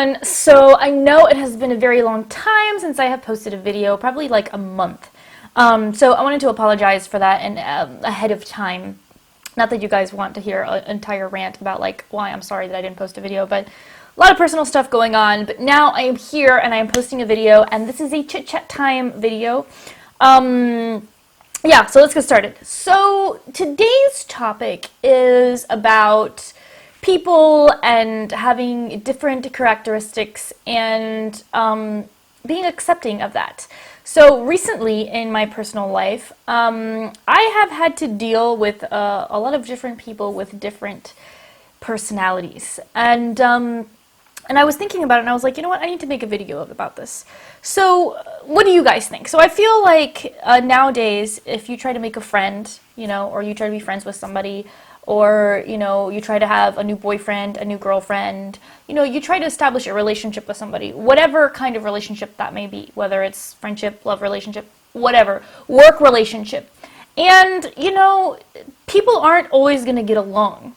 everyone. So I know it has been a very long time since I have posted a video, probably like a month. So I wanted to apologize for that and ahead of time. Not that you guys want to hear an entire rant about like why I'm sorry that I didn't post a video, but a lot of personal stuff going on. But now I am here and I am posting a video, and this is a chit chat time video. Yeah, so let's get started. So today's topic is about people and having different characteristics and being accepting of that. So recently in my personal life, I have had to deal with a lot of different people with different personalities. And I was thinking about it, and I was like, you know what, I need to make a video about this. So what do you guys think? So I feel like nowadays, if you try to make a friend, you know, or you try to be friends with somebody, or, you know, you try to have a new boyfriend, a new girlfriend, you know, you try to establish a relationship with somebody, whatever kind of relationship that may be, whether it's friendship, love relationship, whatever, work relationship. And, you know, people aren't always going to get along.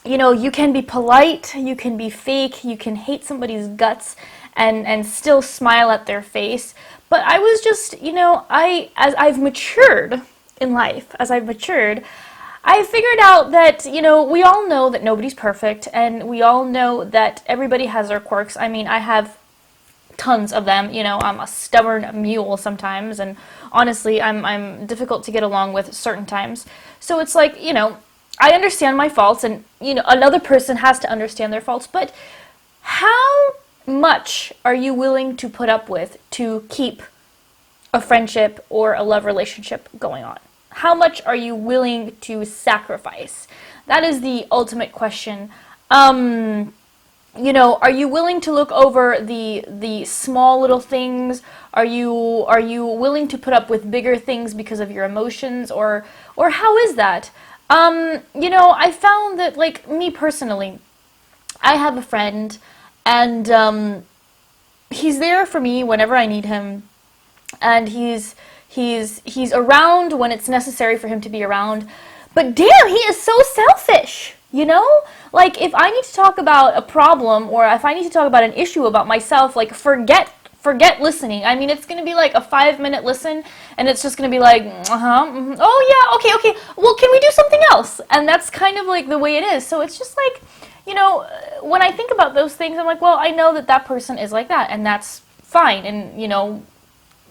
You know, you can be polite, you can be fake, you can hate somebody's guts and still smile at their face. But I was just, you know, as I've matured in life, I figured out that, you know, we all know that nobody's perfect, and we all know that everybody has their quirks. I mean, I have tons of them. You know, I'm a stubborn mule sometimes, and honestly, I'm difficult to get along with certain times. So it's like, you know, I understand my faults, and, you know, another person has to understand their faults, but how much are you willing to put up with to keep a friendship or a love relationship going on? How much are you willing to sacrifice? That is the ultimate question. You know, are you willing to look over the small little things? Are you willing to put up with bigger things because of your emotions, or how is that? You know, I found that, like, me personally, I have a friend, and he's there for me whenever I need him, and he's around when it's necessary for him to be around. But damn, he is so selfish, you know? Like, if I need to talk about a problem, or if I need to talk about an issue about myself, like, forget listening. I mean, it's going to be like a 5-minute listen, and it's just going to be like, oh yeah, okay, well, can we do something else? And that's kind of like the way it is. So it's just like, you know, when I think about those things, I'm like, well, I know that that person is like that, and that's fine, and, you know,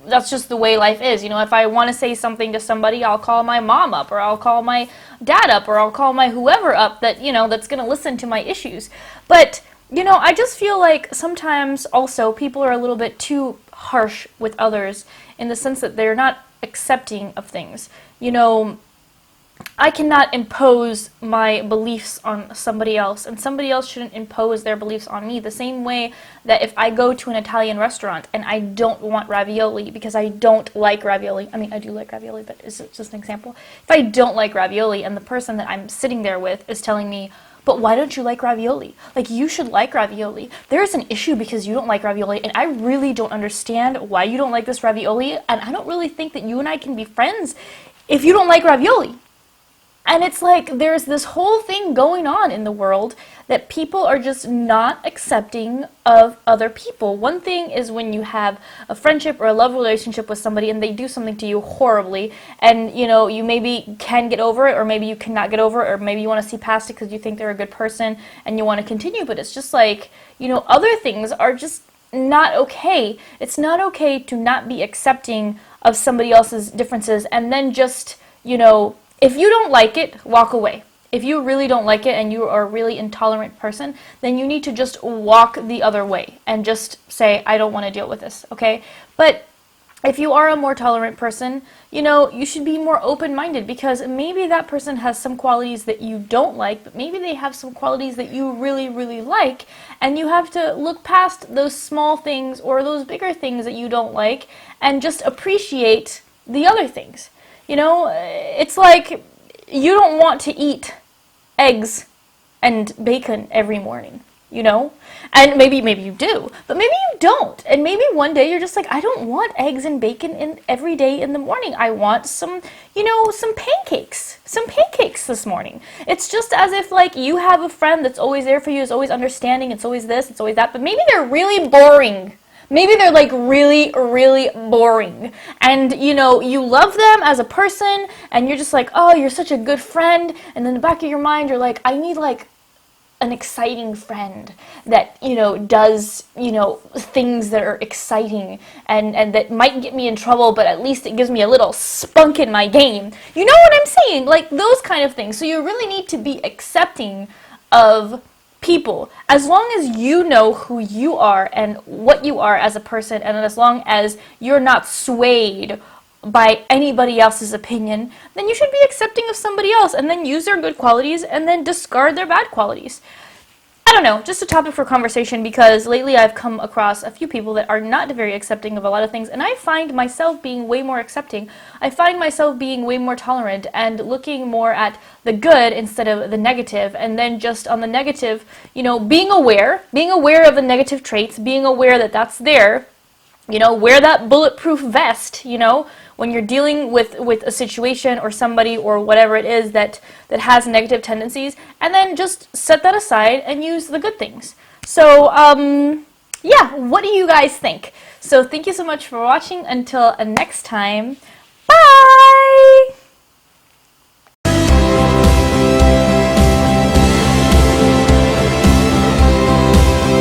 that's just the way life is. You know, if I want to say something to somebody, I'll call my mom up, or I'll call my dad up, or I'll call my whoever up that, you know, that's going to listen to my issues. But, you know, I just feel like sometimes also people are a little bit too harsh with others in the sense that they're not accepting of things. You know, I cannot impose my beliefs on somebody else, and somebody else shouldn't impose their beliefs on me. The same way that if I go to an Italian restaurant and I don't want ravioli because I don't like ravioli, I mean, I do like ravioli, but it's just an example. If I don't like ravioli and the person that I'm sitting there with is telling me, but why don't you like ravioli? Like, you should like ravioli. There's an issue because you don't like ravioli, and I really don't understand why you don't like this ravioli, and I don't really think that you and I can be friends if you don't like ravioli. And it's like there's this whole thing going on in the world that people are just not accepting of other people. One thing is when you have a friendship or a love relationship with somebody and they do something to you horribly, and, you know, you maybe can get over it, or maybe you cannot get over it, or maybe you want to see past it because you think they're a good person and you want to continue. But it's just like, you know, other things are just not okay. It's not okay to not be accepting of somebody else's differences, and then just, you know, if you don't like it, walk away. If you really don't like it and you are a really intolerant person, then you need to just walk the other way and just say, I don't want to deal with this, okay? But if you are a more tolerant person, you know, you should be more open-minded, because maybe that person has some qualities that you don't like, but maybe they have some qualities that you really, really like, and you have to look past those small things or those bigger things that you don't like and just appreciate the other things. You know, it's like you don't want to eat eggs and bacon every morning. you know? And maybe you do, but maybe you don't. And maybe one day you're just like, I don't want eggs and bacon in every day in the morning. I want some, some pancakes. Some pancakes this morning. It's just as if like you have a friend that's always there for you, is always understanding, it's always this, it's always that, but maybe they're really boring. Maybe they're like really, really boring. And you love them as a person and you're just like, oh, you're such a good friend. And in the back of your mind, you're like, I need like an exciting friend that, does, things that are exciting and that might get me in trouble, but at least it gives me a little spunk in my game. You know what I'm saying? Like those kind of things. So you really need to be accepting of people, as long as you know who you are and what you are as a person, and as long as you're not swayed by anybody else's opinion, then you should be accepting of somebody else and then use their good qualities and then discard their bad qualities. I don't know, just a topic for conversation, because lately I've come across a few people that are not very accepting of a lot of things, and I find myself being way more accepting. I find myself being way more tolerant and looking more at the good instead of the negative, and then just on the negative, being aware of the negative traits, being aware that that's there. Wear that bulletproof vest, when you're dealing with a situation or somebody or whatever it is that has negative tendencies, and then just set that aside and use the good things. So, yeah, what do you guys think? So thank you so much for watching. Until next time,